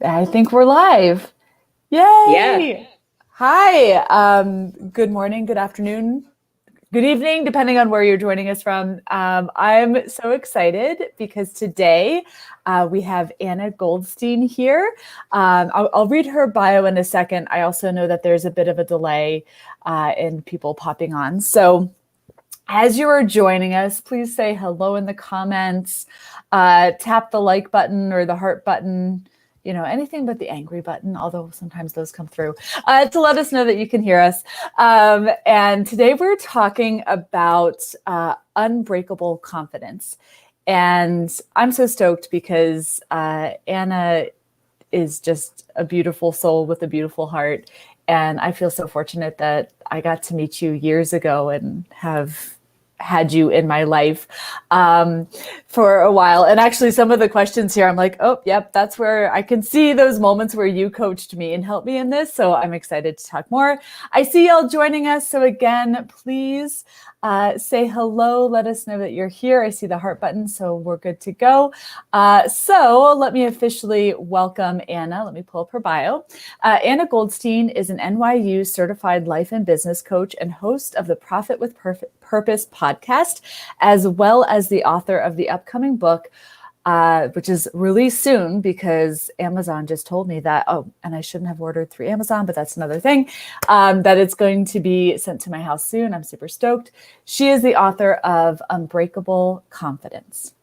I think we're live. Yeah. Yay! Hi. Good morning, good afternoon, good evening, depending on where you're joining us from. I'm so excited because today we have Anna Goldstein here. I'll read her bio in a second. I also know that there's a bit of a delay in people popping on. So as you are joining us, please say hello in the comments, tap the like button or the heart button, anything but the angry button, although sometimes those come through, to let us know that you can hear us. And today we're talking about unbreakable confidence. And I'm so stoked because Anna is just a beautiful soul with a beautiful heart. And I feel so fortunate that I got to meet you years ago and have had you in my life for a while. And actually, some of the questions here, I'm like, oh, yep, that's where I can see those moments where you coached me and helped me in this. So I'm excited to talk more. I see y'all joining us. So again, please say hello. Let us know that you're here. I see the heart button, so we're good to go. So let me officially welcome Anna. Let me pull up her bio. Anna Goldstein is an NYU certified life and business coach and host of the Profit with Purpose podcast, as well as the author of the upcoming book, which is released soon because Amazon just told me that, and I shouldn't have ordered through Amazon, but that's another thing, that it's going to be sent to my house soon. I'm super stoked. She is the author of Unbreakable Confidence.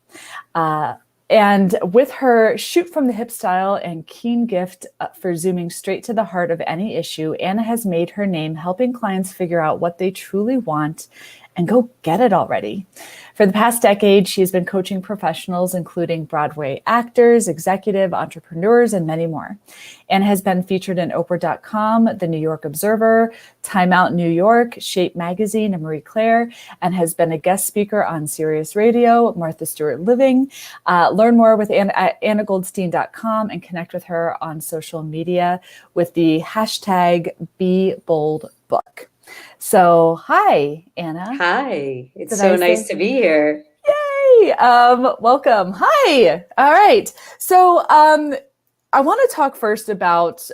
And with her shoot from the hip style and keen gift for zooming straight to the heart of any issue, Anna has made her name helping clients figure out what they truly want and go get it already. For the past decade, she has been coaching professionals, including Broadway actors, executive entrepreneurs, and many more, and has been featured in Oprah.com, The New York Observer, Time Out New York, Shape Magazine, and Marie Claire, and has been a guest speaker on Sirius Radio, Martha Stewart Living. Learn more with Anna at annagoldstein.com and connect with her on social media with the hashtag BeBoldBook. So, hi, Anna. Hi. It's Did so I nice say? to be here. Yay! Welcome. Hi. All right. So, I want to talk first about,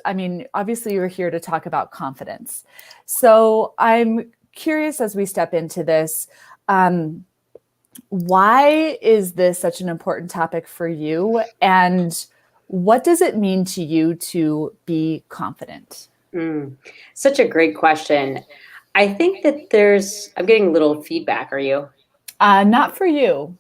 obviously you're here to talk about confidence. So I'm curious as we step into this, why is this such an important topic for you? And what does it mean to you to be confident? Mm, Such a great question. I think that I'm getting a little feedback. Are you? Not for you.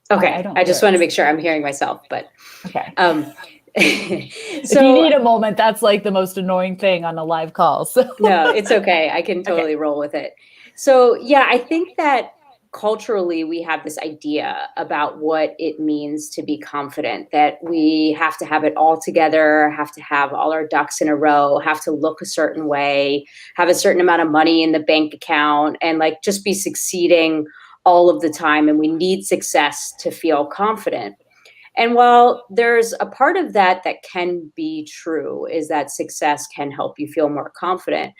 I Okay. don't I hear just want to it. make sure I'm hearing myself, but Okay. um If you so need a moment, that's like the most annoying thing on a live call. So, no, it's okay. I can okay. totally roll with it. So, yeah, I think that culturally we have this idea about what it means to be confident, that we have to have it all together, have to have all our ducks in a row, have to look a certain way, have a certain amount of money in the bank account, and like just be succeeding all of the time. And we need success to feel confident. And while there's a part of that that can be true, is that success can help you feel more confident.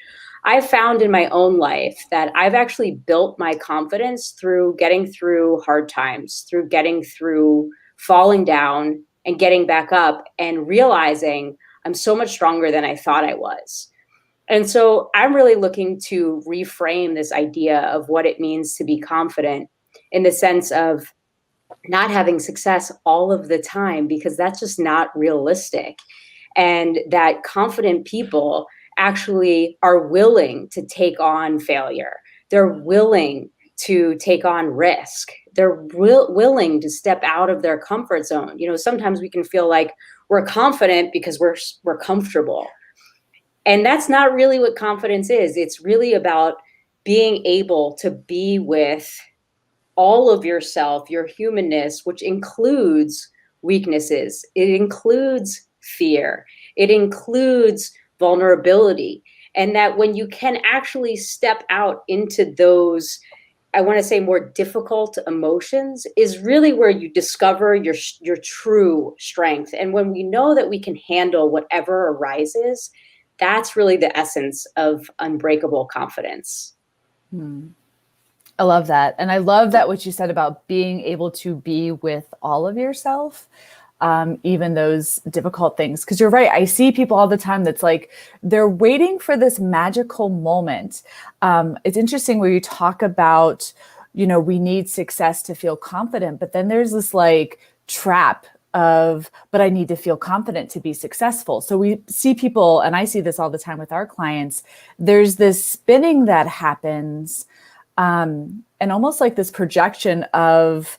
I've found in my own life that I've actually built my confidence through getting through hard times, through getting through falling down and getting back up and realizing I'm so much stronger than I thought I was. And so I'm really looking to reframe this idea of what it means to be confident in the sense of not having success all of the time, because that's just not realistic. And that confident people actually are willing to take on failure. They're willing to take on risk. They're willing to step out of their comfort zone. You know, sometimes we can feel like we're confident because we're comfortable. And that's not really what confidence is. It's really about being able to be with all of yourself, your humanness, which includes weaknesses, it includes fear, it includes vulnerability. And that when you can actually step out into those, I want to say more difficult emotions, is really where you discover your true strength. And when we know that we can handle whatever arises, that's really the essence of unbreakable confidence. Hmm. I love that. And I love that what you said about being able to be with all of yourself. even those difficult things. Because you're right, I see people all the time that's like, they're waiting for this magical moment. It's interesting where you talk about, we need success to feel confident, but then there's this like trap of, but I need to feel confident to be successful. So we see people, and I see this all the time with our clients, there's this spinning that happens, and almost like this projection of,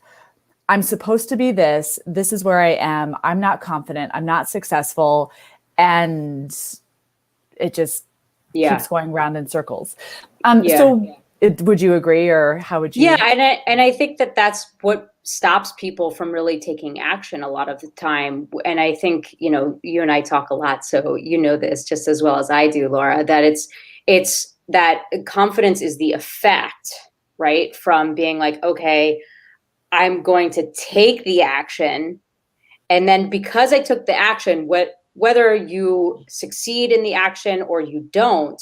I'm supposed to be this is where I am, I'm not confident, I'm not successful, and it just keeps going round in circles. Would you agree, or how would you? Yeah, and I think that that's what stops people from really taking action a lot of the time. And I think, you and I talk a lot, so you know this just as well as I do, Laura, that it's that confidence is the effect, right? From being like, okay, I'm going to take the action. And then because I took the action, whether you succeed in the action or you don't,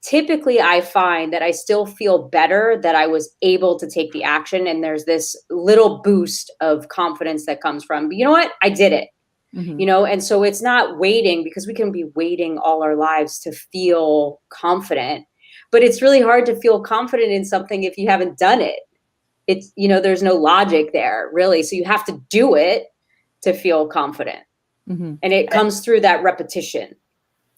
typically I find that I still feel better that I was able to take the action. And there's this little boost of confidence that comes from, you know what, I did it. And so it's not waiting, because we can be waiting all our lives to feel confident, but it's really hard to feel confident in something if you haven't done it. It's, there's no logic there really. So you have to do it to feel confident. And it comes through that repetition.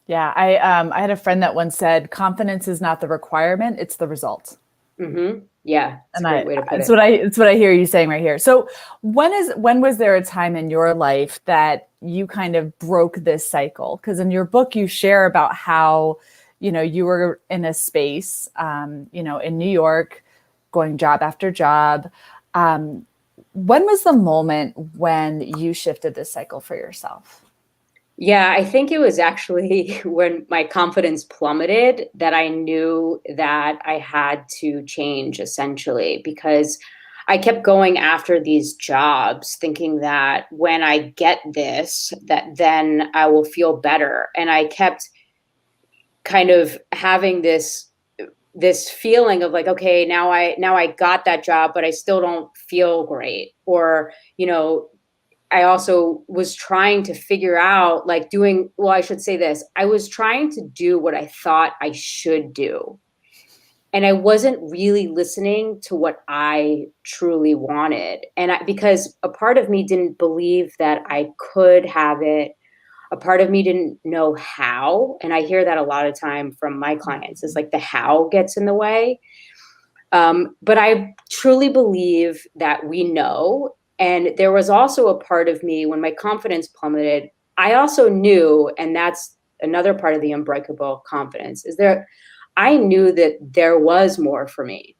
Yeah. I had a friend that once said, confidence is not the requirement, it's the result. Yeah. That's a great way to put it. It's what I hear you saying right here. So when was there a time in your life that you kind of broke this cycle? Because in your book, you share about how, you were in a space, in New York, going job after job. When was the moment when you shifted this cycle for yourself? Yeah, I think it was actually when my confidence plummeted that I knew that I had to change, essentially, because I kept going after these jobs thinking that when I get this, that then I will feel better. And I kept kind of having this feeling of like, okay, now I got that job, but I still don't feel great. Or, I also was trying to figure out I should say this. I was trying to do what I thought I should do. And I wasn't really listening to what I truly wanted. And because a part of me didn't believe that I could have it. A part of me didn't know how. And I hear that a lot of time from my clients, is like the how gets in the way. But I truly believe that we know. And there was also a part of me when my confidence plummeted, I also knew, and that's another part of the unbreakable confidence, I knew that there was more for me,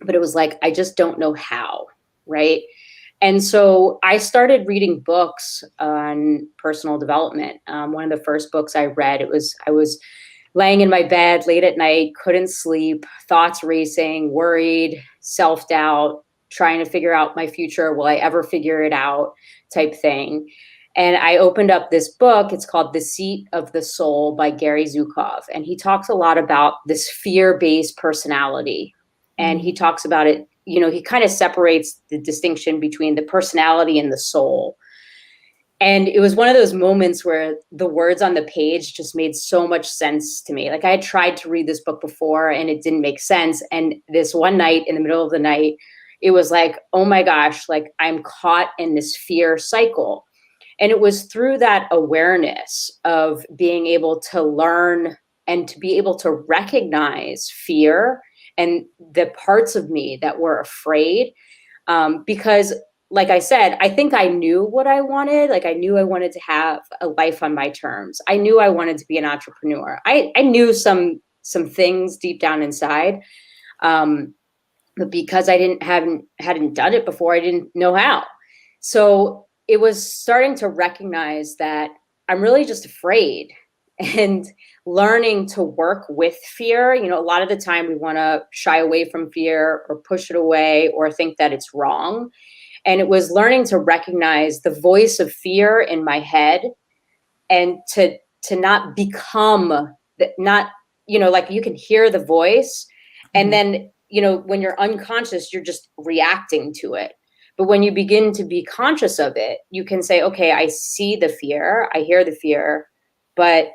but it was like, I just don't know how, right? And so I started reading books on personal development. One of the first books I read, I was laying in my bed late at night, couldn't sleep, thoughts racing, worried, self-doubt, trying to figure out my future. Will I ever figure it out type thing. And I opened up this book. It's called The Seat of the Soul by Gary Zukov. And he talks a lot about this fear-based personality. And he talks about it, he kind of separates the distinction between the personality and the soul. And it was one of those moments where the words on the page just made so much sense to me. Like I had tried to read this book before and it didn't make sense. And this one night in the middle of the night, it was like, oh my gosh, like I'm caught in this fear cycle. And it was through that awareness of being able to learn and to be able to recognize fear and the parts of me that were afraid. Because like I said, I think I knew what I wanted. Like I knew I wanted to have a life on my terms. I knew I wanted to be an entrepreneur. I knew some things deep down inside. But because I hadn't done it before, I didn't know how. So it was starting to recognize that I'm really just afraid, and learning to work with fear. A lot of the time we want to shy away from fear or push it away or think that it's wrong. And it was learning to recognize the voice of fear in my head and to not become not, like you can hear the voice and then, when you're unconscious, you're just reacting to it. But when you begin to be conscious of it, you can say, okay, I see the fear, I hear the fear, but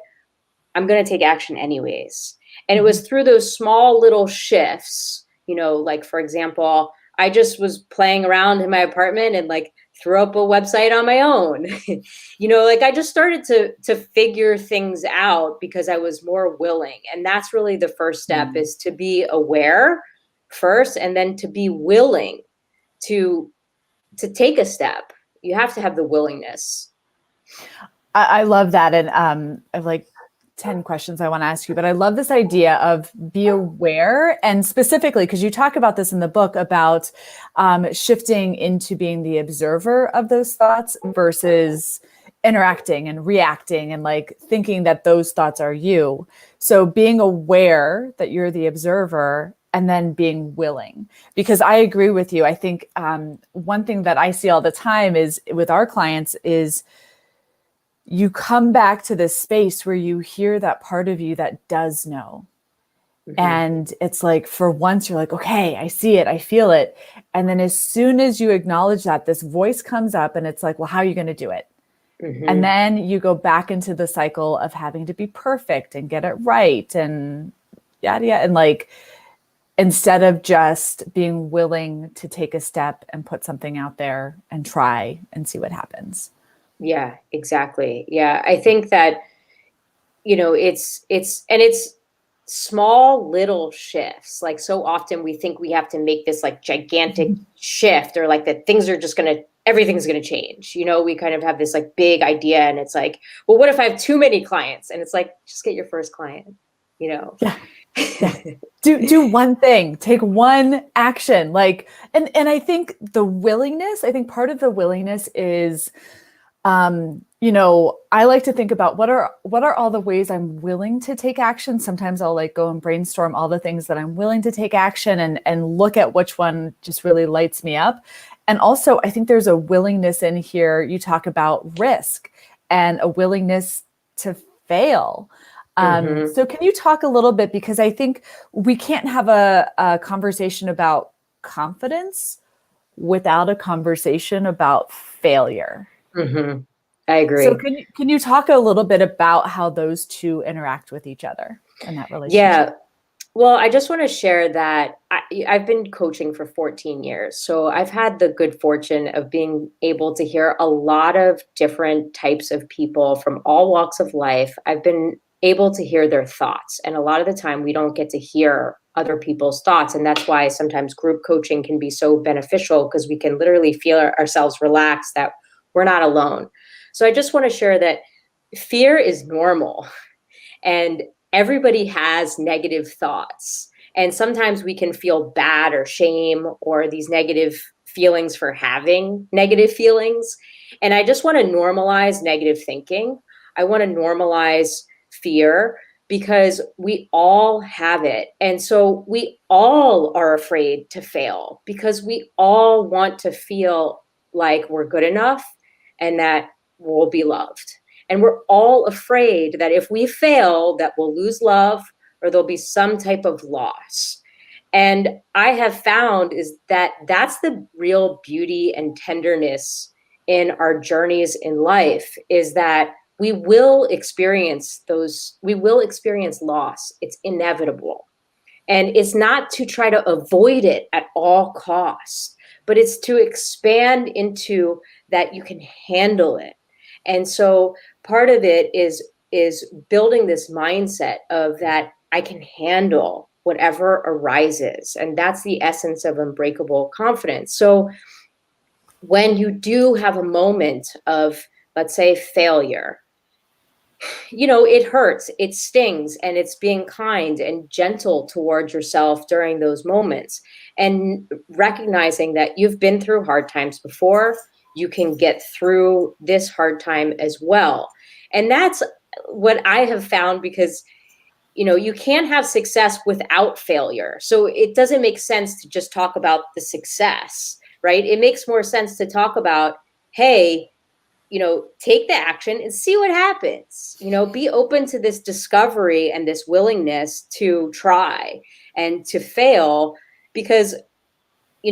I'm going to take action anyways. And it was through those small little shifts, like, for example, I just was playing around in my apartment and like threw up a website on my own. Like I just started to figure things out because I was more willing. And that's really the first step, is to be aware first, and then to be willing to take a step. You have to have the willingness. I love that. And I have like 10 questions I want to ask you, but I love this idea of be aware, and specifically, because you talk about this in the book about shifting into being the observer of those thoughts versus interacting and reacting and like thinking that those thoughts are you. So being aware that you're the observer, and then being willing, because I agree with you. I think one thing that I see all the time is with our clients is you come back to this space where you hear that part of you that does know. And it's like, for once you're like, okay, I see it, I feel it. And then as soon as you acknowledge that, this voice comes up and it's like, well, how are you going to do it? And then you go back into the cycle of having to be perfect and get it right and yada, yada. And like, instead of just being willing to take a step and put something out there and try and see what happens. Yeah, exactly. Yeah. I think that, it's small little shifts. Like, so often we think we have to make this like gigantic shift, or like that everything's going to change. We kind of have this like big idea, and it's like, well, what if I have too many clients? And it's like, just get your first client, Yeah. Do one thing, take one action. Like, and I think part of the willingness is, I like to think about what are all the ways I'm willing to take action. Sometimes I'll like go and brainstorm all the things that I'm willing to take action and look at which one just really lights me up. And also I think there's a willingness in here. You talk about risk and a willingness to fail. So can you talk a little bit, because I think we can't have a conversation about confidence without a conversation about failure. I agree. So can you talk a little bit about how those two interact with each other in that relationship? Yeah. Well, I just want to share that I've been coaching for 14 years. So I've had the good fortune of being able to hear a lot of different types of people from all walks of life. I've been able to hear their thoughts. And a lot of the time we don't get to hear other people's thoughts. And that's why sometimes group coaching can be so beneficial, because we can literally feel ourselves relax, that we're not alone. So I just want to share that fear is normal, and everybody has negative thoughts. And sometimes we can feel bad or shame or these negative feelings for having negative feelings. And I just want to normalize negative thinking. I want to normalize fear, because we all have it. And so we all are afraid to fail, because we all want to feel like we're good enough and that we'll be loved. And we're all afraid that if we fail, that we'll lose love, or there'll be some type of loss. And I have found is that that's the real beauty and tenderness in our journeys in life, is that we will experience loss. It's inevitable. And it's not to try to avoid it at all costs, but it's to expand into that you can handle it. And so part of it is building this mindset of that I can handle whatever arises. And that's the essence of unbreakable confidence. So when you do have a moment of, let's say, failure, it hurts, it stings, and it's being kind and gentle towards yourself during those moments, and recognizing that you've been through hard times before. You can get through this hard time as well. And that's what I have found, because you can't have success without failure. So it doesn't make sense to just talk about the success, right? It makes more sense to talk about, hey, take the action and see what happens. Be open to this discovery and this willingness to try and to fail, because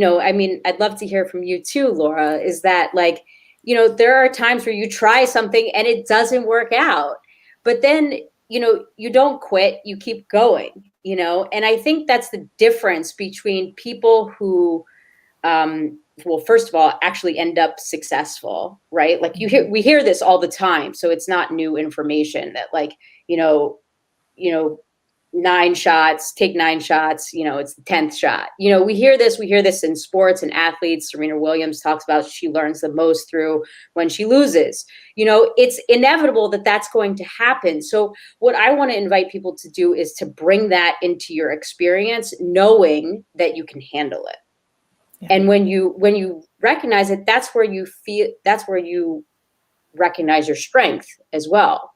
I mean, I'd love to hear from you too, Laura, is that like, there are times where you try something and it doesn't work out, but then, you don't quit, you keep going, and I think that's the difference between people who, well, first of all, actually end up successful, right? Like we hear this all the time. So it's not new information that like, you know, you know, take 9 shots, it's the 10th shot. We hear this in sports and athletes. Serena Williams talks about she learns the most through when she loses. It's inevitable that that's going to happen. So what I want to invite people to do is to bring that into your experience, knowing that you can handle it. Yeah. And when you recognize it, that's where you recognize your strength as well.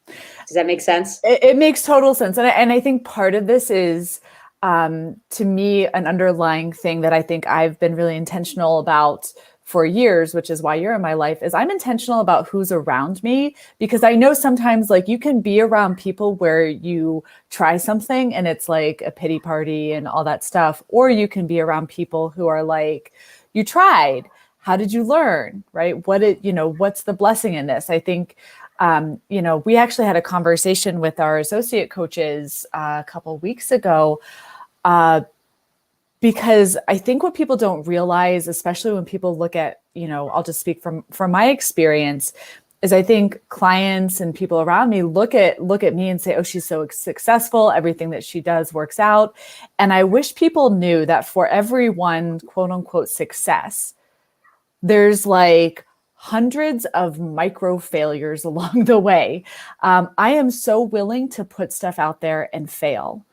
Does that make sense? It makes total sense. And I think part of this is, to me, an underlying thing that I think I've been really intentional about for years, which is why you're in my life, is I'm intentional about who's around me, because I know sometimes like you can be around people where you try something and it's like a pity party and all that stuff, or you can be around people who are like, you tried, how did you learn, right? What's the blessing in this? I think, we actually had a conversation with our associate coaches a couple of weeks ago, because I think what people don't realize, especially when people look at, I'll just speak from my experience, is I think clients and people around me look at me and say, oh, she's so successful. Everything that she does works out. And I wish people knew that for every one, quote unquote, success, there's like hundreds of micro failures along the way. I am so willing to put stuff out there and fail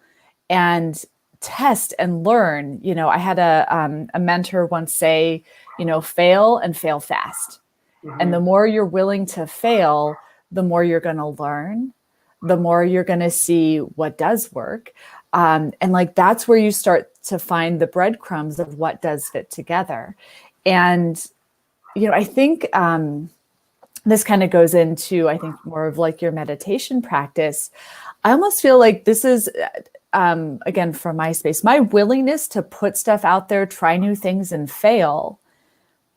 and test and learn. I had a mentor once say, fail and fail fast. Mm-hmm. And the more you're willing to fail, the more you're going to learn, the more you're going to see what does work. And like, that's where you start to find the breadcrumbs of what does fit together. And I think this kind of goes into, I think, more of like your meditation practice. I almost feel like this is, again, from my space, my willingness to put stuff out there, try new things and fail.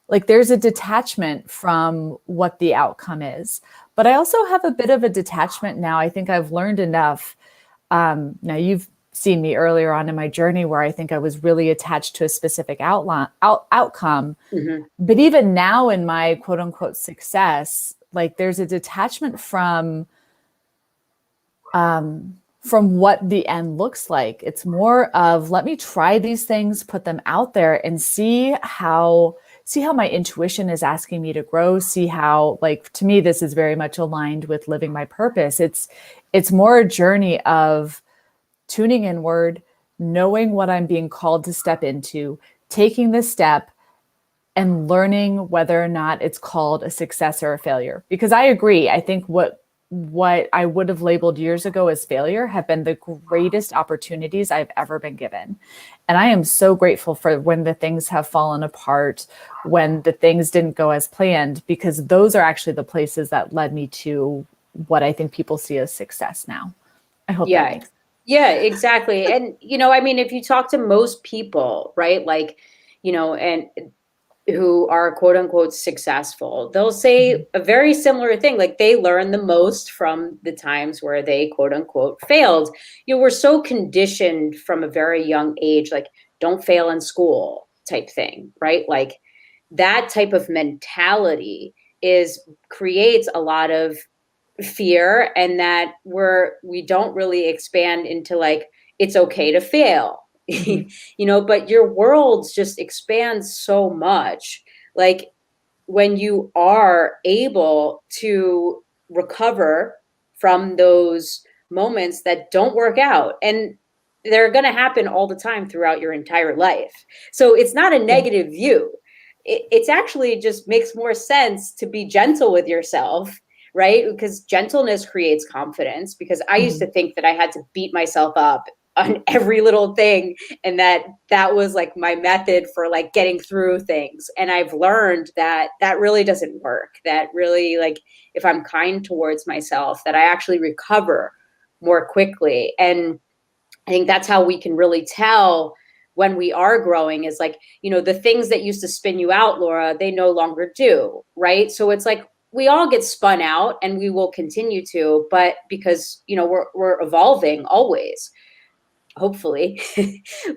Like there's a detachment from what the outcome is. But I also have a bit of a detachment now. I think I've learned enough. Now you've seen me earlier on in my journey where I think I was really attached to a specific outcome. Mm-hmm. But even now in my quote unquote success, like there's a detachment from what the end looks like. It's more of, let me try these things, put them out there and see how my intuition is asking me to grow, see how, like, to me, this is very much aligned with living my purpose. It's more a journey of tuning inward, knowing what I'm being called to step into, taking this step and learning whether or not it's called a success or a failure. Because I agree, I think what I would have labeled years ago as failure have been the greatest opportunities I've ever been given. And I am so grateful for when the things have fallen apart, when the things didn't go as planned, because those are actually the places that led me to what I think people see as success now. I hope that makes sense. Yeah, exactly. And, I mean, if you talk to most people, right, like, and who are quote unquote successful, they'll say a very similar thing. Like they learn the most from the times where they quote unquote failed. We're so conditioned from a very young age, like don't fail in school type thing, right? Like that type of mentality creates a lot of fear, and that we don't really expand into like, it's okay to fail. Mm-hmm. But your world just expands so much. Like when you are able to recover from those moments that don't work out, and they're going to happen all the time throughout your entire life. So it's not a negative view. It's actually just makes more sense to be gentle with yourself, right? Because gentleness creates confidence. Because I used to think that I had to beat myself up on every little thing, and that was like my method for like getting through things. And I've learned that really doesn't work. That really, like, if I'm kind towards myself, that I actually recover more quickly. And I think that's how we can really tell when we are growing is like, the things that used to spin you out, Laura, they no longer do, right? So it's like we all get spun out, and we will continue to, but because, we're evolving always, hopefully.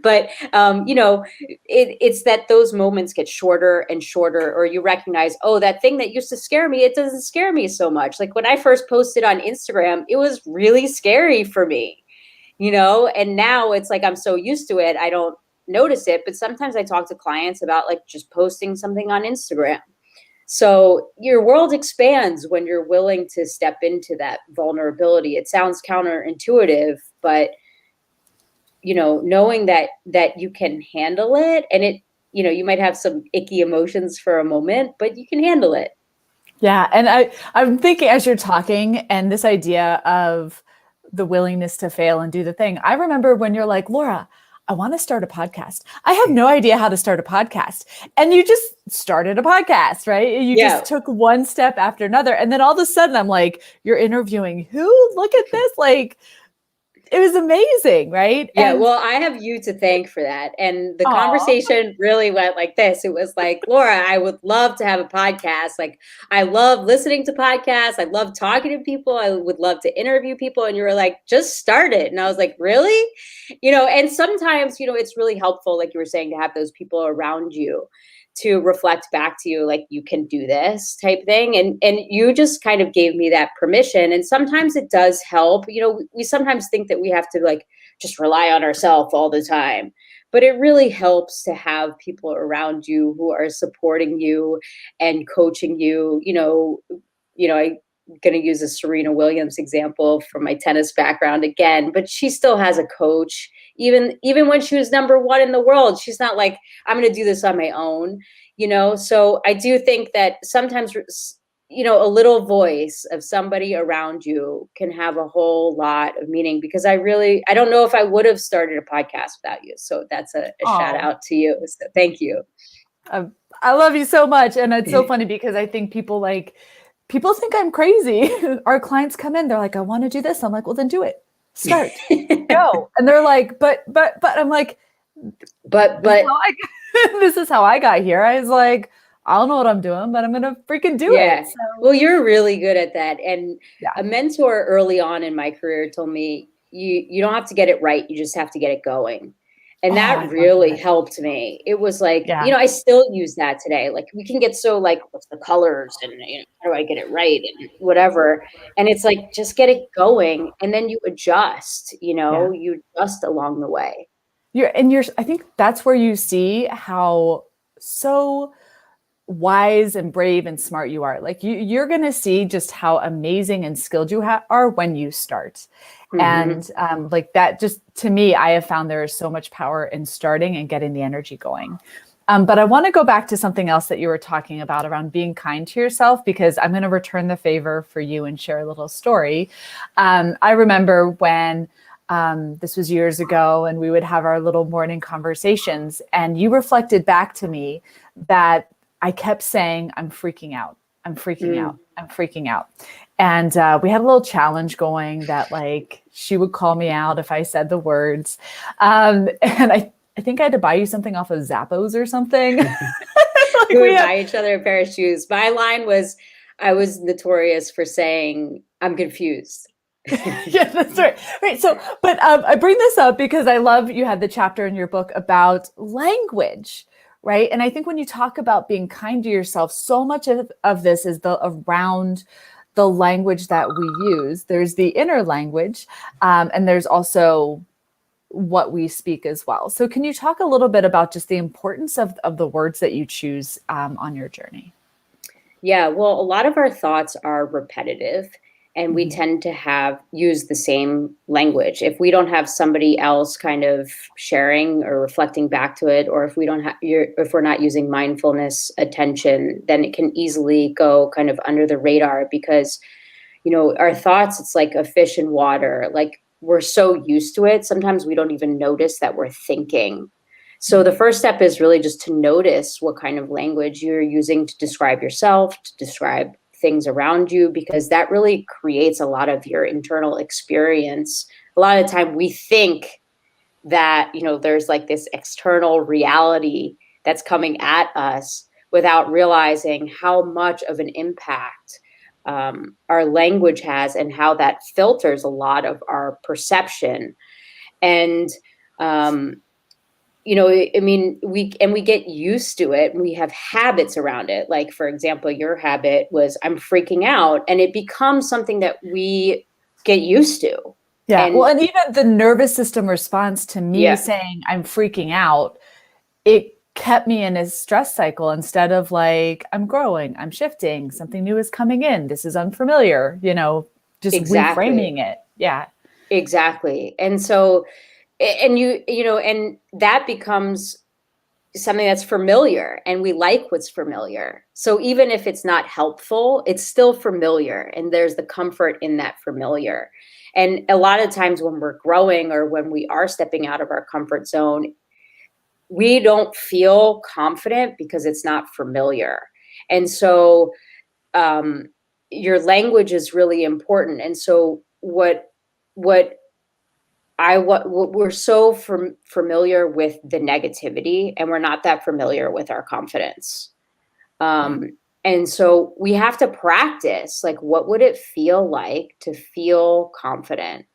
But it's that those moments get shorter and shorter, or you recognize, oh, that thing that used to scare me, it doesn't scare me so much. Like when I first posted on Instagram, it was really scary for me, and now it's like I'm so used to it, I don't notice it. But sometimes I talk to clients about like just posting something on Instagram. So your world expands when you're willing to step into that vulnerability. It sounds counterintuitive, but knowing that you can handle it, and it, you might have some icky emotions for a moment, but you can handle it. Yeah. And I'm thinking as you're talking, and this idea of the willingness to fail and do the thing. I remember when you're like, Laura, I want to start a podcast. I have no idea how to start a podcast. And you just started a podcast, right? You just took one step after another. And then all of a sudden I'm like, you're interviewing who? Look at this. Like, it was amazing, right? Yeah, well, I have you to thank for that. And the conversation really went like this. It was like, Laura, I would love to have a podcast. Like, I love listening to podcasts. I love talking to people. I would love to interview people. And you were like, just start it. And I was like, really? And sometimes, it's really helpful, like you were saying, to have those people around you to reflect back to you, like, you can do this type thing. And you just kind of gave me that permission. And sometimes it does help. We sometimes think that we have to like just rely on ourselves all the time, but it really helps to have people around you who are supporting you and coaching you. I'm going to use a Serena Williams example from my tennis background again, but she still has a coach. Even when she was number one in the world, she's not like, I'm going to do this on my own, So I do think that sometimes, a little voice of somebody around you can have a whole lot of meaning, because I don't know if I would have started a podcast without you. So that's a shout out to you. So thank you. I love you so much. And it's so funny because I think people think I'm crazy. Our clients come in, they're like, I want to do this. I'm like, well, then do it. Start, go. And they're like, but I'm like, but this is how I got here. I was like, I don't know what I'm doing, but I'm going to freaking do it. So. Well, you're really good at that. And a mentor early on in my career told me, you don't have to get it right. You just have to get it going. And that really helped me. It was like, I still use that today. Like, we can get so like, what's the colors and how do I get it right and whatever. And it's like, just get it going. And then you adjust, you adjust along the way. I think that's where you see how so wise and brave and smart you are. Like you're going to see just how amazing and skilled you are when you start. And like that, just to me, I have found there is so much power in starting and getting the energy going. But I want to go back to something else that you were talking about around being kind to yourself, because I'm going to return the favor for you and share a little story. I remember when this was years ago, and we would have our little morning conversations, and you reflected back to me that I kept saying, I'm freaking out. I'm freaking out. I'm freaking out. And we had a little challenge going that like she would call me out if I said the words. And I think I had to buy you something off of Zappos or something. Like we would buy each other a pair of shoes. My line was, I was notorious for saying, I'm confused. Yeah, that's right. Right. So, but I bring this up because I love you had the chapter in your book about language. Right. And I think when you talk about being kind to yourself, so much of this is around the language that we use. There's the inner language, and there's also what we speak as well. So can you talk a little bit about just the importance of the words that you choose on your journey? Yeah, well, a lot of our thoughts are repetitive, and we tend to use the same language. If we don't have somebody else kind of sharing or reflecting back to it, or if we don't have, if we're not using mindfulness attention, then it can easily go kind of under the radar, because, our thoughts, it's like a fish in water. Like, we're so used to it. Sometimes we don't even notice that we're thinking. So the first step is really just to notice what kind of language you're using to describe yourself, to describe things around you, because that really creates a lot of your internal experience. A lot of the time we think that, there's like this external reality that's coming at us without realizing how much of an impact our language has and how that filters a lot of our perception. And, we get used to it. We have habits around it. Like, for example, your habit was I'm freaking out, and it becomes something that we get used to. Yeah. And Well, and even the nervous system response to me saying I'm freaking out, it kept me in a stress cycle instead of like, I'm growing, I'm shifting, something new is coming in. This is unfamiliar, just reframing it. Yeah. Exactly. And so, and and that becomes something that's familiar, and we like what's familiar. So even if it's not helpful, it's still familiar, and there's the comfort in that familiar. And a lot of times when we're growing or when we are stepping out of our comfort zone, we don't feel confident because it's not familiar. And so your language is really important. And so what we're so familiar with the negativity, and we're not that familiar with our confidence. And so we have to practice, like, what would it feel like to feel confident?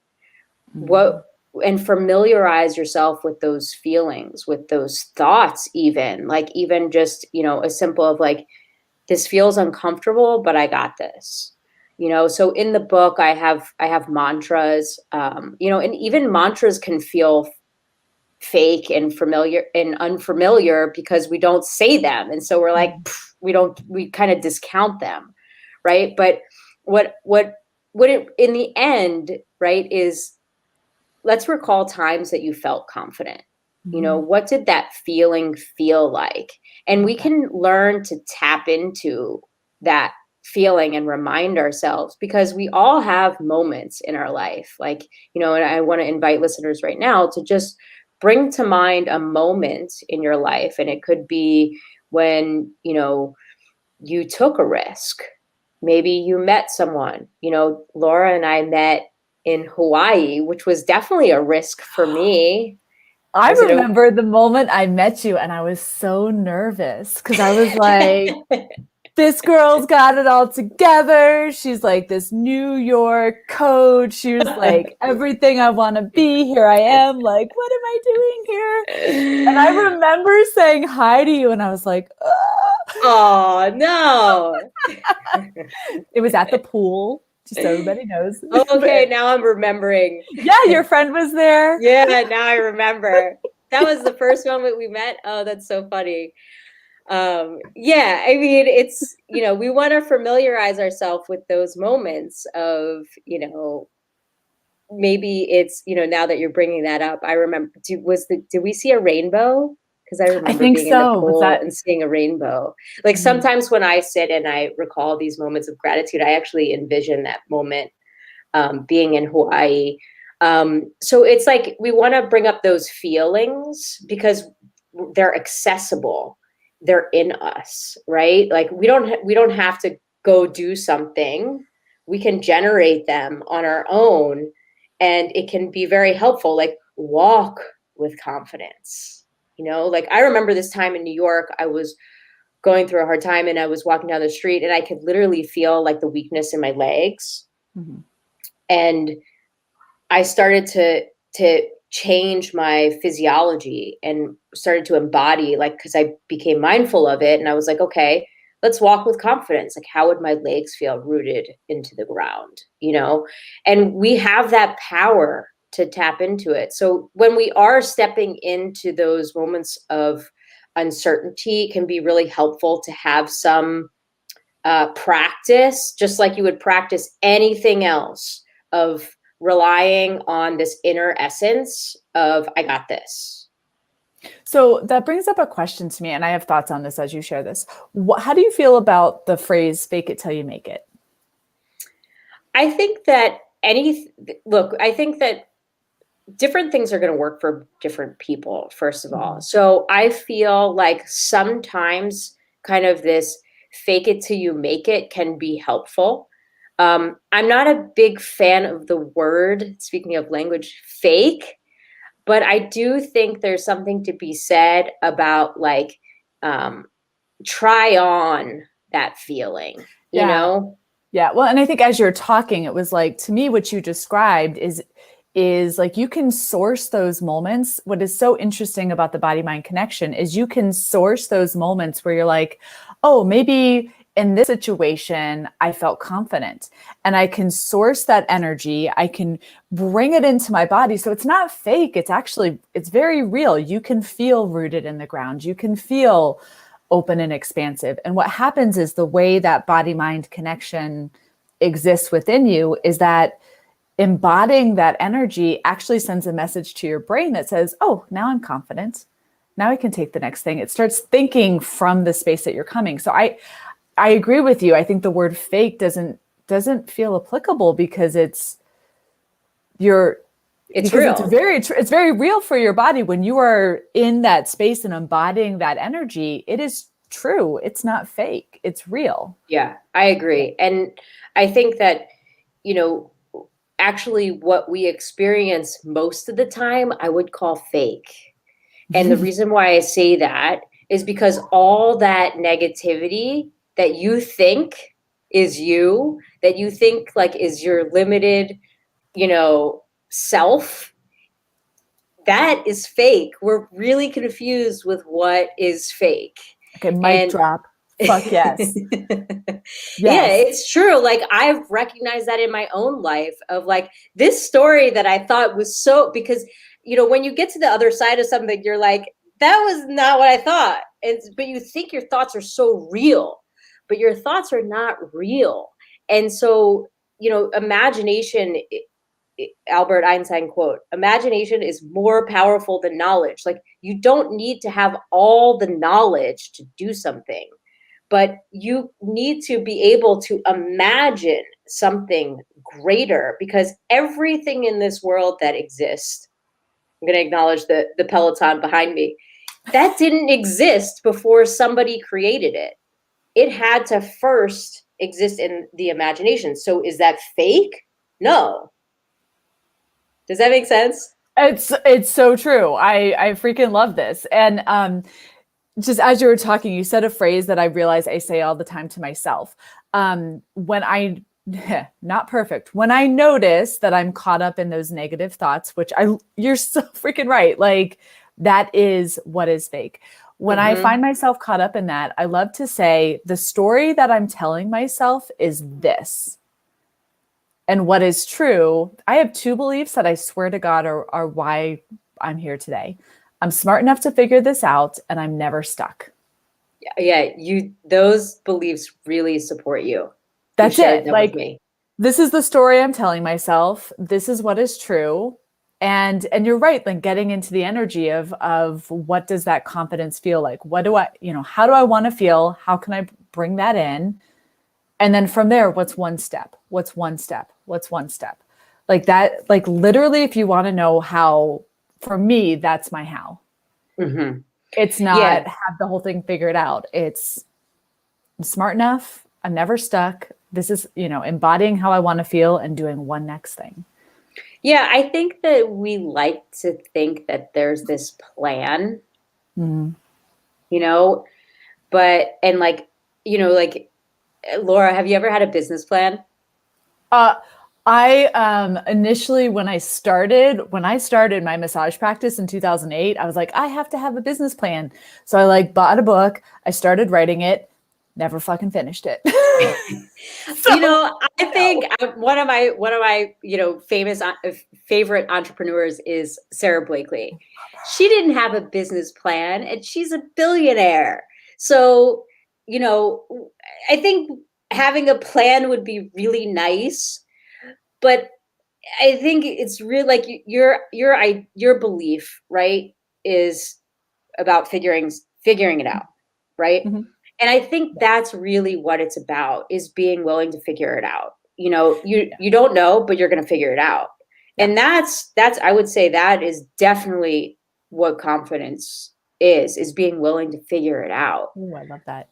And familiarize yourself with those feelings, with those thoughts, even just, a simple of like, this feels uncomfortable, but I got this. So in the book, I have mantras, and even mantras can feel fake and familiar and unfamiliar because we don't say them. And so we're like, we kind of discount them. Right. But what it in the end, right, is let's recall times that you felt confident. What did that feeling feel like? And we can learn to tap into that feeling and remind ourselves, because we all have moments in our life. Like, and I want to invite listeners right now to just bring to mind a moment in your life. And it could be when, you took a risk. Maybe you met someone. Laura and I met in Hawaii, which was definitely a risk for me. I remember the moment I met you, and I was so nervous because I was like, this girl's got it all together. She's like this New York coach. She was like, everything I want to be. Here I am. Like, what am I doing here? And I remember saying hi to you, and I was like, oh, no. It was at the pool. Just so everybody knows. Okay, now I'm remembering. Yeah, your friend was there. Yeah, now I remember. That was the first moment we met. Oh, that's so funny. Yeah, I mean, it's, we want to familiarize ourselves with those moments of, maybe it's, now that you're bringing that up, I remember, did we see a rainbow? Because I remember being in the pool and seeing a rainbow. Like sometimes when I sit and I recall these moments of gratitude, I actually envision that moment being in Hawaii. So it's like we want to bring up those feelings because they're accessible. They're in us, right? Like we don't have to go do something. We can generate them on our own, and it can be very helpful. Like walk with confidence. Like I remember this time in New York, I was going through a hard time and I was walking down the street and I could literally feel like the weakness in my legs. And I started to change my physiology and started to embody, like, because I became mindful of it. And I was like, okay, let's walk with confidence. Like, how would my legs feel rooted into the ground, And we have that power to tap into it. So when we are stepping into those moments of uncertainty, it can be really helpful to have some practice, just like you would practice anything else, of relying on this inner essence of, I got this. So that brings up a question to me, and I have thoughts on this as you share this. How do you feel about the phrase, fake it till you make it? I think that I think that different things are going to work for different people, first of all. So I feel like sometimes kind of this fake it till you make it can be helpful. I'm not a big fan of the word, speaking of language, fake. But I do think there's something to be said about like try on that feeling, you Yeah. know? Yeah. Well, and I think as you're talking, it was like, to me, what you described is like you can source those moments. What is so interesting about the body mind connection is you can source those moments where you're like, oh, maybe in this situation, I felt confident, and I can source that energy. I can bring it into my body. So it's not fake. It's very real. You can feel rooted in the ground. You can feel open and expansive. And what happens is the way that body mind connection exists within you is that embodying that energy actually sends a message to your brain that says, oh, now I'm confident. Now I can take the next thing. It starts thinking from the space that you're coming. So I agree with you. I think the word fake doesn't feel applicable because It's real. it's very real for your body when you are in that space and embodying that energy. It is true. It's not fake. It's real. Yeah, I agree. And I think that, you know, actually what we experience most of the time, I would call fake. And the reason why I say that is because all that negativity that you think is you, that you think like is your limited, you know, self, that is fake. We're really confused with what is fake. Okay, mic And drop. Fuck yes. yeah, Yes. it's true. Like I've recognized that in my own life of like this story that I thought was so, because you know, when you get to the other side of something, you're like, that was not what I thought. But you think your thoughts are so real, but your thoughts are not real. And so, you know, imagination, Albert Einstein quote, imagination is more powerful than knowledge. Like you don't need to have all the knowledge to do something, but you need to be able to imagine something greater, because everything in this world that exists, I'm going to acknowledge the Peloton behind me, that didn't exist before somebody created it. It had to first exist in the imagination. So is that fake? No. Does that make sense? It's so true. I freaking love this. And just as you were talking, you said a phrase that I realize I say all the time to myself. When I not perfect, when I notice that I'm caught up in those negative thoughts, which you're so freaking right. Like that is what is fake. When I find myself caught up in that, I love to say the story that I'm telling myself is this. And what is true, I have two beliefs that I swear to God are why I'm here today. I'm smart enough to figure this out, and I'm never stuck. Yeah, those beliefs really support you. That's You shared it. them with Like, me. this is the story I'm telling myself. This is what is true. And you're right, like getting into the energy of what does that confidence feel like? What do I, how do I want to feel? How can I bring that in? And then from there, what's one step? What's one step? What's one step? Like that, like literally, if you want to know how, for me, that's my how. It's not Yeah. have the whole thing figured out. It's I'm smart enough. I'm never stuck. This is, embodying how I want to feel and doing one next thing. Yeah, I think that we like to think that there's this plan, but, and like, like, Laura, have you ever had a business plan? I initially when I started my massage practice in 2008, I was like, I have to have a business plan. So I like bought a book, I started writing it, never fucking finished it. I think one of my famous favorite entrepreneurs is Sarah Blakely. She didn't have a business plan and she's a billionaire. So, I think having a plan would be really nice, but I think it's really like your belief, right, is about figuring it out, right? Mhm. And I think that's really what it's about, is being willing to figure it out. You don't know, but you're going to figure it out. Yeah. And that's I would say that is definitely what confidence is being willing to figure it out. Ooh, I love that.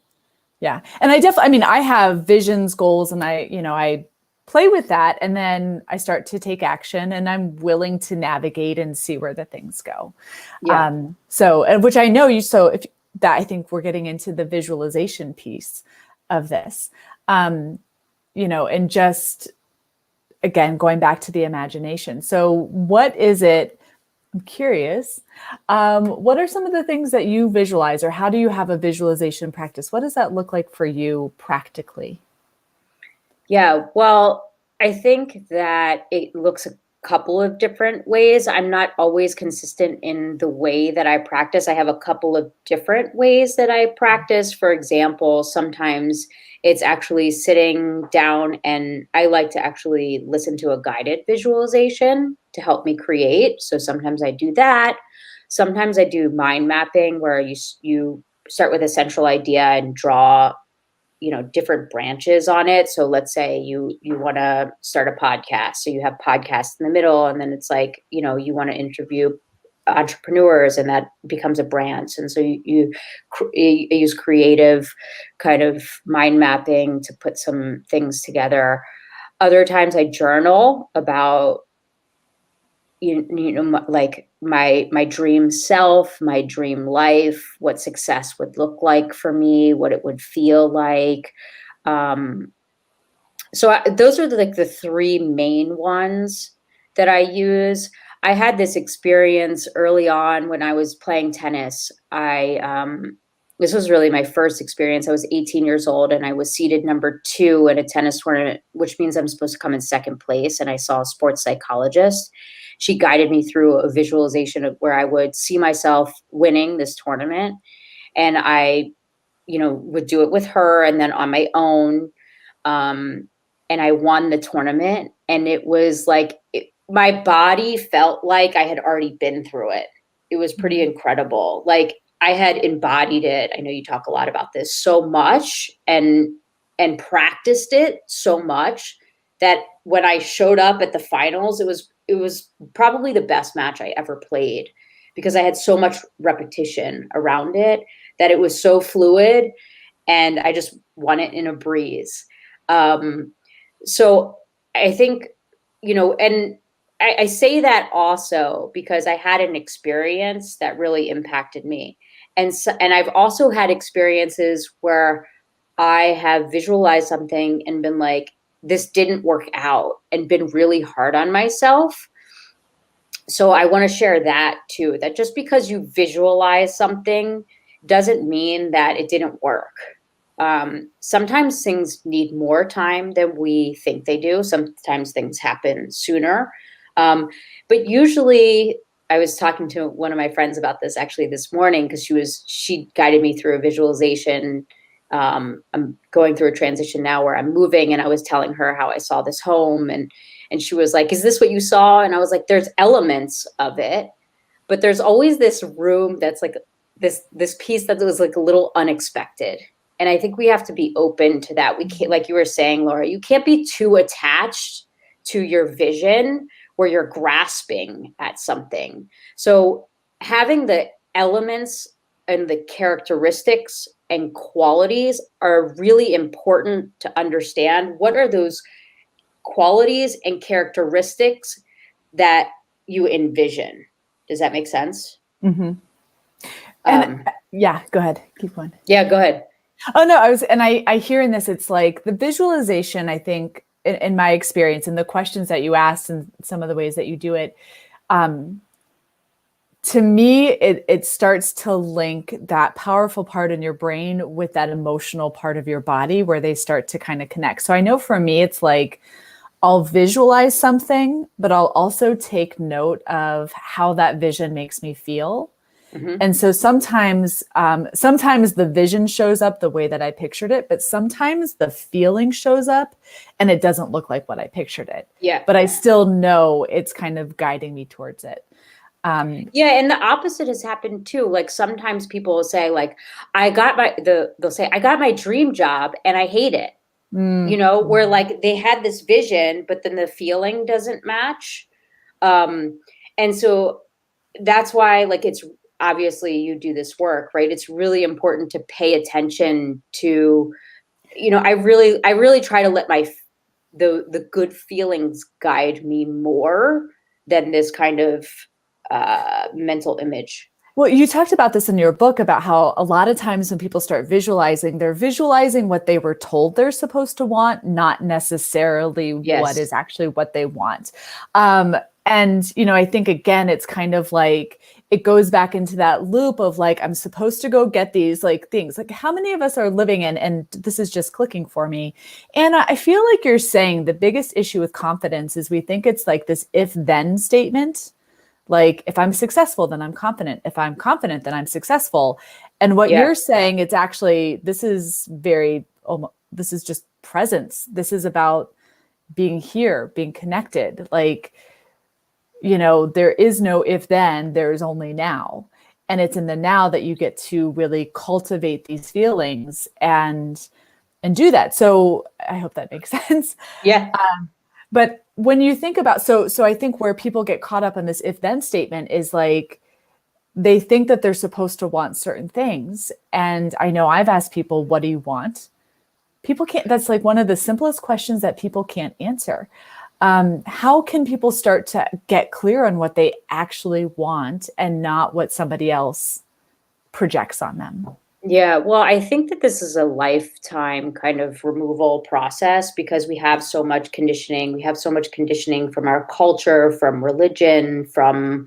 Yeah. And I have visions, goals, and I play with that, and then I start to take action, and I'm willing to navigate and see where the things go. Yeah. So, and which I know you, so if that, I think we're getting into the visualization piece of this, and just, again, going back to the imagination. So what is it, I'm curious, what are some of the things that you visualize, or how do you have a visualization practice? What does that look like for you practically? Yeah, well, I think that it looks a couple of different ways. I'm not always consistent in the way that I practice. I have a couple of different ways that I practice. For example, sometimes it's actually sitting down, and I like to actually listen to a guided visualization to help me create. So sometimes I do that. Sometimes I do mind mapping, where you start with a central idea and draw different branches on it. So let's say you want to start a podcast, so you have podcasts in the middle, and then it's like, you want to interview entrepreneurs, and that becomes a branch. And so you use creative kind of mind mapping to put some things together. Other times I journal about like my dream self, my dream life, what success would look like for me, what it would feel like. So those are like the three main ones that I use. I had this experience early on when I was playing tennis. This was really my first experience. I was 18 years old, and I was seeded number 2 at a tennis tournament, which means I'm supposed to come in second place. And I saw a sports psychologist. She guided me through a visualization of where I would see myself winning this tournament. And I, would do it with her and then on my own. And I won the tournament. And it was like, my body felt like I had already been through it. It was pretty incredible. Like, I had embodied it. I know you talk a lot about this, so much, and practiced it so much that when I showed up at the finals, it was probably the best match I ever played, because I had so much repetition around it that it was so fluid, and I just won it in a breeze. So I think, and I say that also because I had an experience that really impacted me. And I've also had experiences where I have visualized something and been like, this didn't work out, and been really hard on myself. So I want to share that too, that just because you visualize something doesn't mean that it didn't work. Sometimes things need more time than we think they do. Sometimes things happen sooner. But usually, I was talking to one of my friends about this actually this morning, because she guided me through a visualization. I'm going through a transition now where I'm moving, and I was telling her how I saw this home, and she was like, "Is this what you saw?" And I was like, "There's elements of it, but there's always this room that's like this piece that was like a little unexpected." And I think we have to be open to that. We can't, like you were saying, Laura, you can't be too attached to your vision where you're grasping at something. So having the elements and the characteristics and qualities are really important to understand. What are those qualities and characteristics that you envision? Does that make sense? Mm-hmm. And yeah, go ahead. Keep going. Yeah, go ahead. Oh no, I hear in this, it's like the visualization, I think, in my experience, and the questions that you asked and some of the ways that you do it, to me, it starts to link that powerful part in your brain with that emotional part of your body, where they start to kind of connect. So I know for me, it's like, I'll visualize something, but I'll also take note of how that vision makes me feel. Mm-hmm. And so sometimes the vision shows up the way that I pictured it, but sometimes the feeling shows up and it doesn't look like what I pictured it. Yeah. But I still know it's kind of guiding me towards it. Yeah, and the opposite has happened too. Like, sometimes people will say, like, they'll say, I got my dream job and I hate it. Where like they had this vision, but then the feeling doesn't match. And so that's why, like, it's obviously you do this work, right? It's really important to pay attention to, I really try to let the good feelings guide me more than this kind of mental image. Well, you talked about this in your book about how a lot of times when people start visualizing, they're visualizing what they were told they're supposed to want, not necessarily what Yes. is actually what they want. And, I think, again, it's kind of like it goes back into that loop of like, I'm supposed to go get these like things. Like, how many of us are living in, and this is just clicking for me. And I feel like you're saying the biggest issue with confidence is we think it's like this if then statement. Like, if I'm successful, then I'm confident. If I'm confident, then I'm successful. And what Yeah. you're saying, it's actually, this is this is just presence. This is about being here, being connected. Like, there is no if then, there's only now. And it's in the now that you get to really cultivate these feelings and do that. So I hope that makes sense. Yeah. But when you think about, so I think where people get caught up in this if then statement is like, they think that they're supposed to want certain things. And I know I've asked people, what do you want? People can't, that's like one of the simplest questions that people can't answer. How can people start to get clear on what they actually want and not what somebody else projects on them? Yeah, well, I think that this is a lifetime kind of removal process because we have so much conditioning. We have so much conditioning from our culture, from religion, from,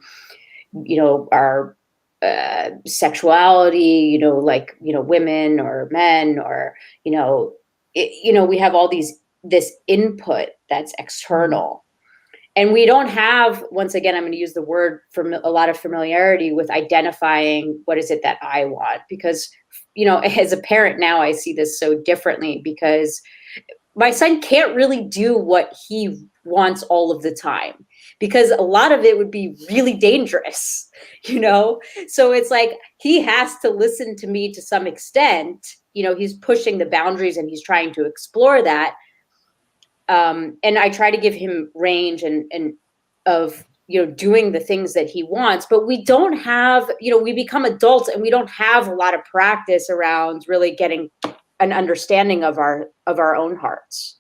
our sexuality, like, women or men or, we have all this input that's external. And we don't have, once again, I'm going to use the word for a lot of familiarity with identifying what is it that I want. Because, as a parent now, I see this so differently because my son can't really do what he wants all of the time because a lot of it would be really dangerous, So it's like he has to listen to me to some extent. He's pushing the boundaries and he's trying to explore that. And I try to give him range and of doing the things that he wants, but we don't have, we become adults and we don't have a lot of practice around really getting an understanding of our own hearts,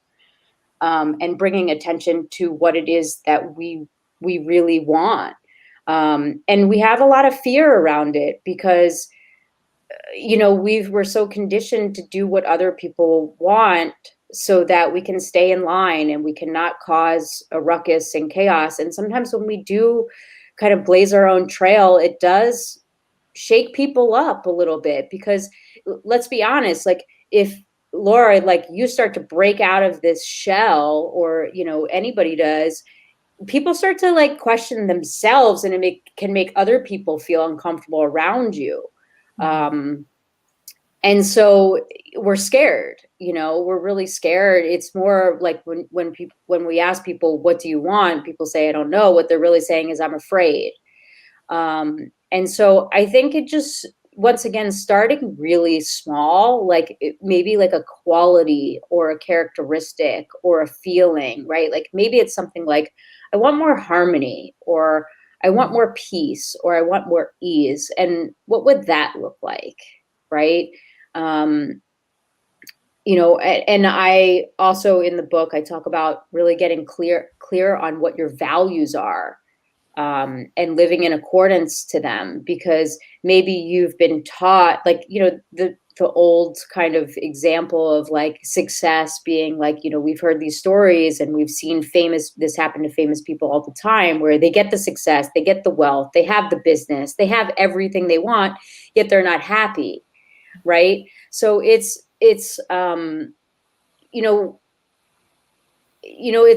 and bringing attention to what it is that we really want. And we have a lot of fear around it because we're so conditioned to do what other people want so that we can stay in line and we cannot cause a ruckus and chaos. And sometimes when we do kind of blaze our own trail, it does shake people up a little bit because let's be honest, like if Laura, like you start to break out of this shell or, anybody does, people start to like question themselves and it can make other people feel uncomfortable around you. And so we're scared, we're really scared. It's more like when we ask people, what do you want? People say, I don't know. What they're really saying is I'm afraid. And so I think it just, once again, starting really small, like maybe like a quality or a characteristic or a feeling, right? Like maybe it's something like, I want more harmony or I want more peace or I want more ease. And what would that look like? Right. And I also in the book, I talk about really getting clear on what your values are, and living in accordance to them, because maybe you've been taught, like, the old kind of example of like success being like, we've heard these stories and we've seen this happen to famous people all the time, where they get the success, they get the wealth, they have the business, they have everything they want, yet they're not happy. Right. So it's it's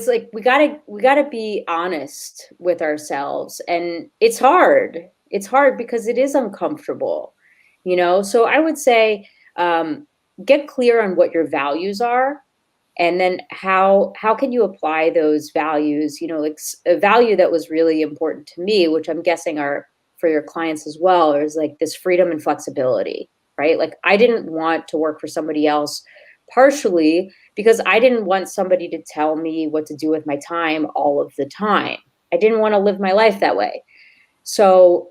like we gotta be honest with ourselves, and it's hard because it is uncomfortable, so I would say, get clear on what your values are, and then how can you apply those values, like a value that was really important to me, which I'm guessing are for your clients as well, is like this freedom and flexibility, right? Like I didn't want to work for somebody else, partially because I didn't want somebody to tell me what to do with my time all of the time. I didn't want to live my life that way. So,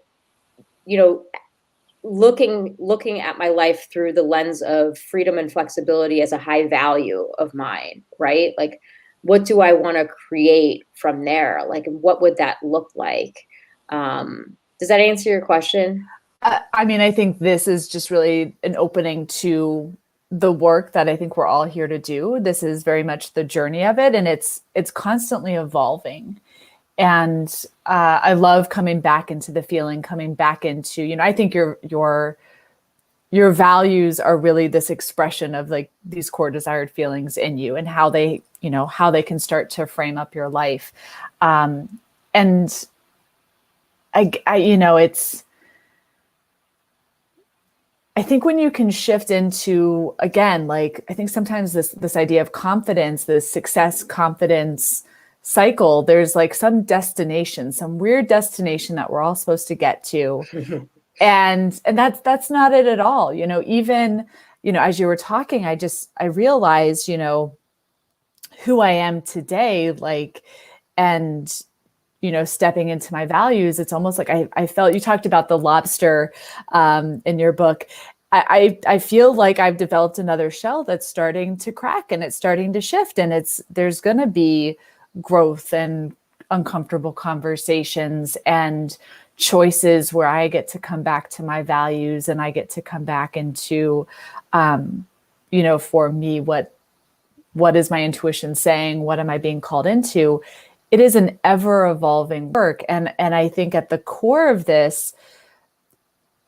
looking at my life through the lens of freedom and flexibility as a high value of mine, right? Like what do I want to create from there? Like, what would that look like? Does that answer your question? I mean, I think this is just really an opening to the work that I think we're all here to do. This is very much the journey of it, and it's constantly evolving. And I love coming back into the feeling, coming back into, I think your values are really this expression of like these core desired feelings in you, and how they, how they can start to frame up your life. And I think when you can shift into, again, like, I think sometimes this idea of confidence, this success confidence cycle, there's like some destination, some weird destination that we're all supposed to get to. And that's not it at all. Even, as you were talking, I realized, who I am today, like, and, stepping into my values. It's almost like I felt, you talked about the lobster in your book. I feel like I've developed another shell that's starting to crack, and it's starting to shift, and there's going to be growth and uncomfortable conversations and choices where I get to come back to my values, and I get to come back into, for me, what is my intuition saying? What am I being called into? It is an ever evolving work. And I think at the core of this,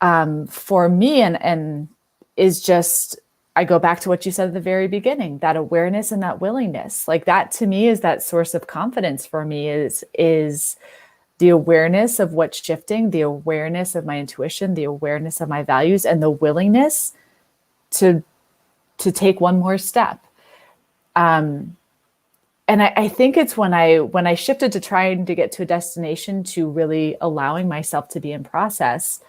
for me, and is just, I go back to what you said at the very beginning, that awareness and that willingness. Like, that to me is that source of confidence for me, is the awareness of what's shifting, the awareness of my intuition, the awareness of my values, and the willingness to take one more step. And I think it's when I shifted to trying to get to a destination, to really allowing myself to be in process,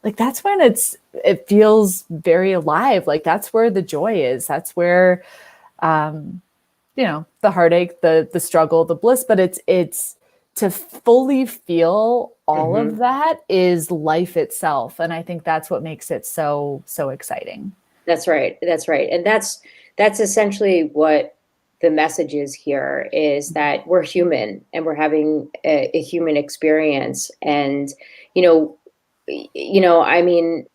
like, that's when it feels very alive. Like, that's where the joy is. That's where, the heartache, the struggle, the bliss, but it's to fully feel all of that is life itself. And I think that's what makes it so exciting. That's right. And that's essentially what the message is here, is that we're human, and we're having a human experience. And, I mean,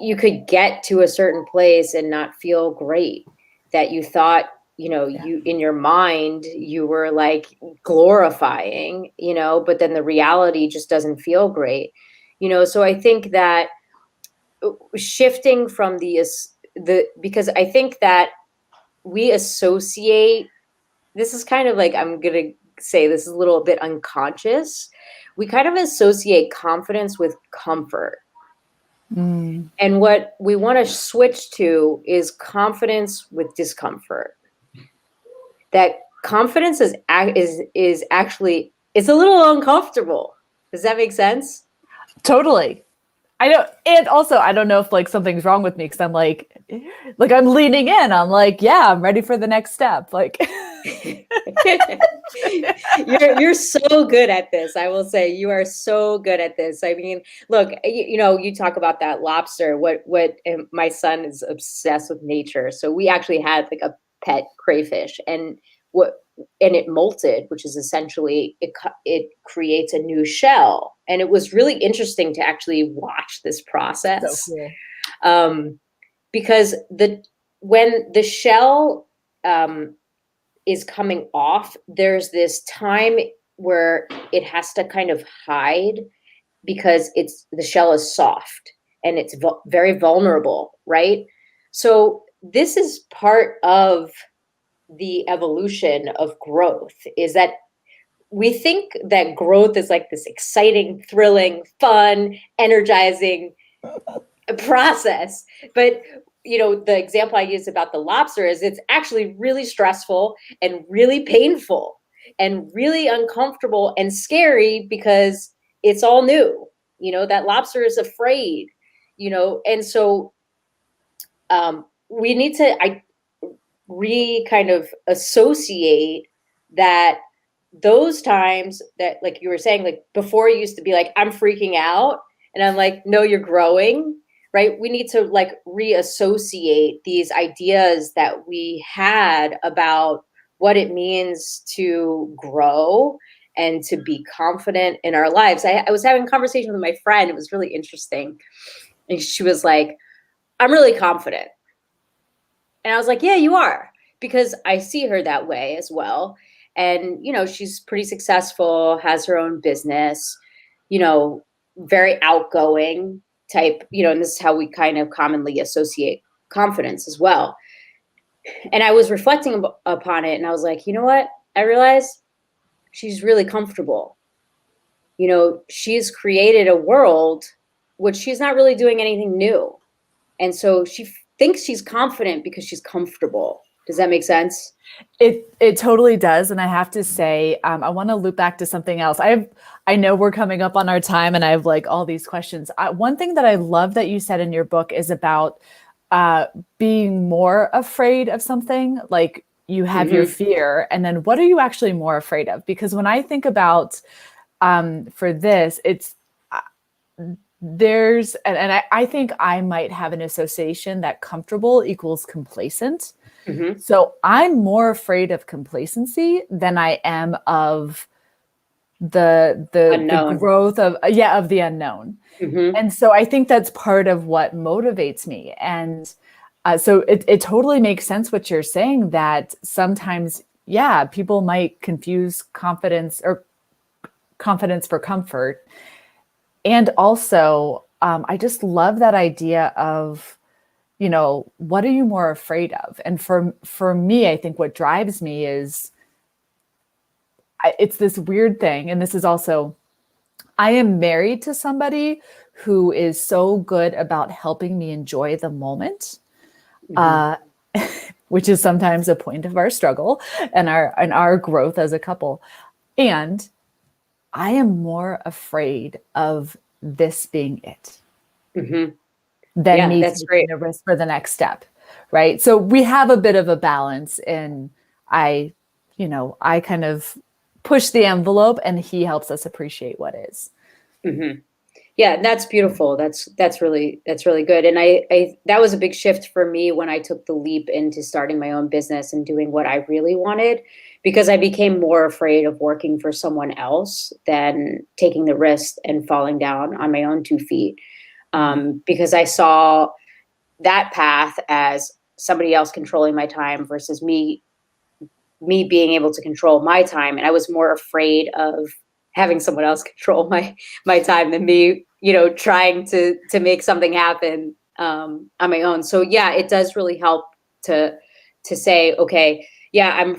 you could get to a certain place and not feel great, that you thought, you, in your mind, you were like glorifying, but then the reality just doesn't feel great. So I think that shifting from because I think that we associate, this is kind of like, I'm going to say this is a little bit unconscious. We kind of associate confidence with comfort. And what we want to switch to is confidence with discomfort. That confidence is actually, it's a little uncomfortable. Does that make sense? Totally. I don't, and also I don't know if like something's wrong with me, because I'm like I'm leaning in. I'm like, yeah, I'm ready for the next step. Like, you're so good at this. I will say you are so good at this. I mean, look, you talk about that lobster. And my son is obsessed with nature, so we actually had like a pet crayfish, and it molted, which is essentially it creates a new shell. And it was really interesting to actually watch this process. So cool. Because when the shell is coming off, there's this time where it has to kind of hide, because the shell is soft and it's very vulnerable, right? So this is part of the evolution of growth, is that we think that growth is like this exciting, thrilling, fun, energizing process. But, the example I use about the lobster is it's actually really stressful and really painful and really uncomfortable and scary, because it's all new. That lobster is afraid, and so we need to kind of associate that those times that, like you were saying, like before, it used to be like, I'm freaking out, and I'm like, no, you're growing, right? We need to like reassociate these ideas that we had about what it means to grow and to be confident in our lives. I was having a conversation with my friend. It was really interesting. And she was like, I'm really confident. And I was like, yeah, you are, because I see her that way as well. And, she's pretty successful, has her own business, very outgoing type, and this is how we kind of commonly associate confidence as well. And I was reflecting upon it, and I was like, you know what? I realized she's really comfortable. She's created a world which she's not really doing anything new. And so she thinks she's confident because she's comfortable. Does that make sense? It totally does. And I have to say, I want to loop back to something else. I know we're coming up on our time and I have like all these questions. One thing that I love that you said in your book is about being more afraid of something. Like you have your fear, and then what are you actually more afraid of? Because when I think about for this, it's there's, and I think I might have an association that comfortable equals complacent. So I'm more afraid of complacency than I am of the growth of the unknown. And so I think that's part of what motivates me. And so it totally makes sense what you're saying, that sometimes, people might confuse confidence for comfort. And also, I just love that idea of, what are you more afraid of? And for me, I think what drives me is, it's this weird thing. And this is also, I am married to somebody who is so good about helping me enjoy the moment, which is sometimes a point of our struggle and our growth as a couple. And I am more afraid of this being it than me taking a risk for the next step. Right. So we have a bit of a balance, and I kind of push the envelope and he helps us appreciate what is. Yeah, that's beautiful. That's really good. And I that was a big shift for me when I took the leap into starting my own business and doing what I really wanted, because I became more afraid of working for someone else than taking the risk and falling down on my own 2 feet. Because I saw that path as somebody else controlling my time versus me being able to control my time. And I was more afraid of having someone else control my time than me, trying to make something happen on my own. So yeah, it does really help to say, okay, yeah,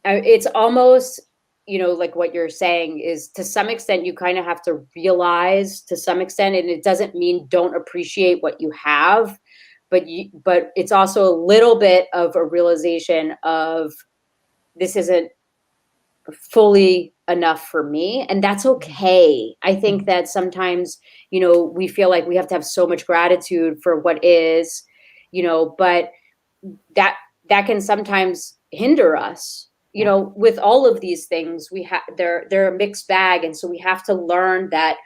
it's almost, like what you're saying is, to some extent, you kind of have to realize to some extent, and it doesn't mean don't appreciate what you have, but it's also a little bit of a realization of, this isn't fully enough for me, and that's okay. I think that sometimes, we feel like we have to have so much gratitude for what is, but that can sometimes hinder us. With all of these things, they're a mixed bag, and so we have to learn that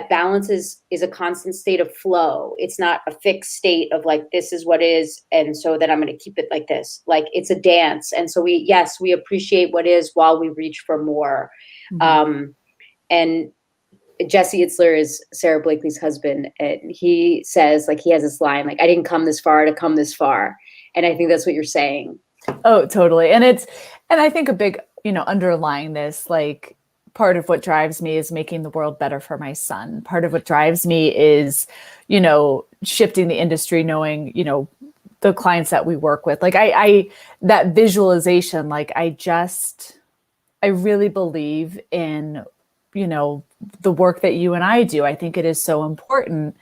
balance is a constant state of flow. It's not a fixed state of like, this is what is, and so that I'm going to keep it like this. Like, it's a dance, and so we appreciate what is while we reach for more. And Jesse Itzler is Sarah Blakely's husband, and he says, like, he has this line, like, I didn't come this far to come this far, and I think that's what you're saying. Oh, totally. And I think a big, underlying this, like, part of what drives me is making the world better for my son. Part of what drives me is, shifting the industry, knowing, the clients that we work with. Like that visualization, like, I really believe in, the work that you and I do. I think it is so important.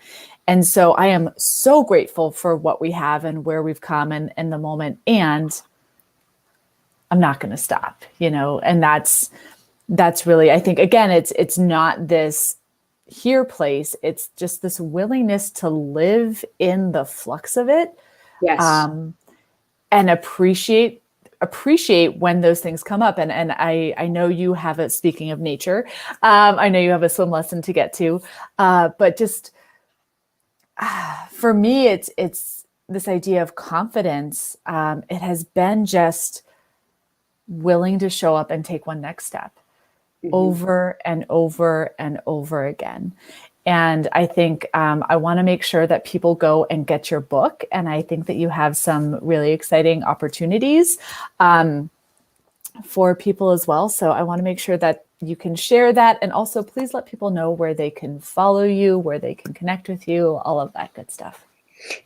And so I am so grateful for what we have and where we've come and in the moment. And I'm not going to stop, and that's really, I think, again, it's not this here place. It's just this willingness to live in the flux of it. Yes. And appreciate when those things come up. And I know you have speaking of nature, I know you have a swim lesson to get to, but just for me, it's this idea of confidence, it has been just willing to show up and take one next step over and over and over again. And I think I want to make sure that people go and get your book. And I think that you have some really exciting opportunities for people as well. So I want to make sure that you can share that. And also, please let people know where they can follow you, where they can connect with you, all of that good stuff.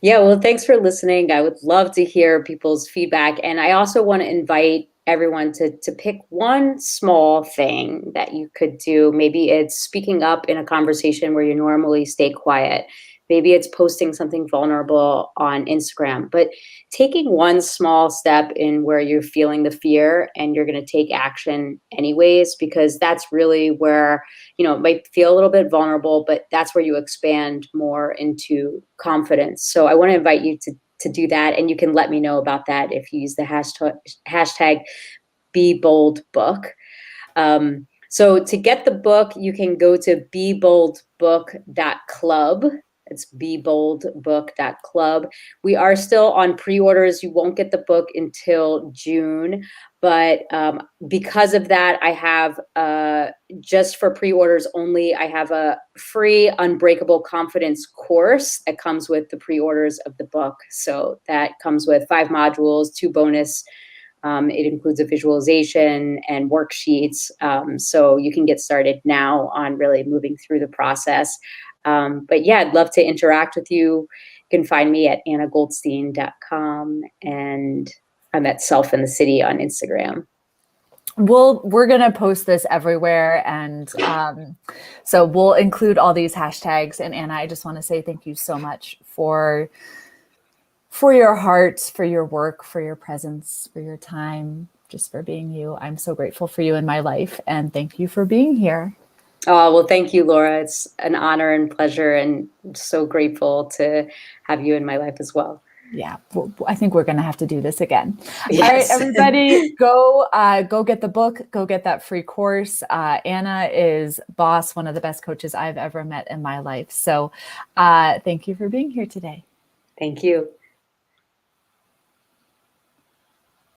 Yeah, well, thanks for listening. I would love to hear people's feedback. And I also want to invite everyone to pick one small thing that you could do. Maybe it's speaking up in a conversation where you normally stay quiet. Maybe it's posting something vulnerable on Instagram, but taking one small step in where you're feeling the fear and you're going to take action anyways, because that's really where, it might feel a little bit vulnerable, but that's where you expand more into confidence. So I want to invite you to do that. And you can let me know about that if you use the hashtag BeBoldBook. So to get the book, you can go to beboldbook.club. It's beboldbook.club. We are still on pre-orders. You won't get the book until June. But because of that, I have, just for pre-orders only, I have a free Unbreakable confidence course that comes with the pre-orders of the book. So that comes with 5 modules, 2 bonus. It includes a visualization and worksheets. So you can get started now on really moving through the process. But yeah, I'd love to interact with you. You can find me at annagoldstein.com, and I'm at Self in the City on Instagram. We're going to post this everywhere. And so we'll include all these hashtags. And Anna, I just want to say thank you so much for your heart, for your work, for your presence, for your time, just for being you. I'm so grateful for you in my life. And thank you for being here. Oh, well, thank you, Laura. It's an honor and pleasure, and I'm so grateful to have you in my life as well. Yeah, I think we're going to have to do this again. Yes. All right, everybody, go get the book, go get that free course. Anna is boss, one of the best coaches I've ever met in my life. So thank you for being here today. Thank you.